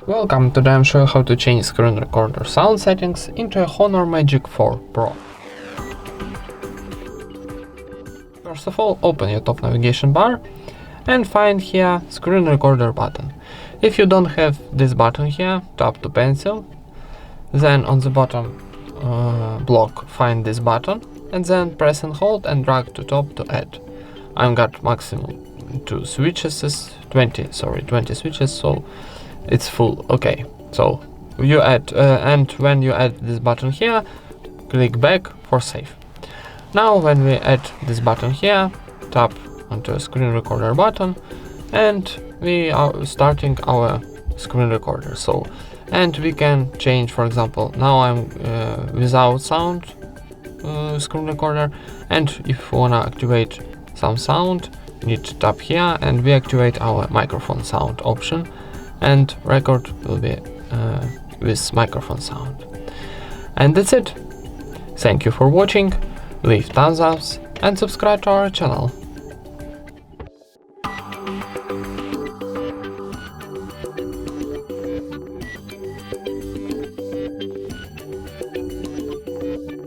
Welcome, today I'm showing how to change screen recorder sound settings into a HONOR Magic4 Pro. First of all, open your top navigation bar and find here screen recorder button. If you don't have this button here, tap to pencil, then on the bottom block find this button and then press and hold and drag to top to add. I've got maximum 20 switches, so it's full. Okay, so you add and when you add this button here, click back for save. Now when we add this button here, tap onto a screen recorder button and we are starting our screen recorder. So and we can change, for example, now I'm without sound screen recorder, and if we wanna activate some sound, we need to tap here and we activate our microphone sound option, and record will be with microphone sound. And that's it. Thank you for watching, leave thumbs up and subscribe to our channel.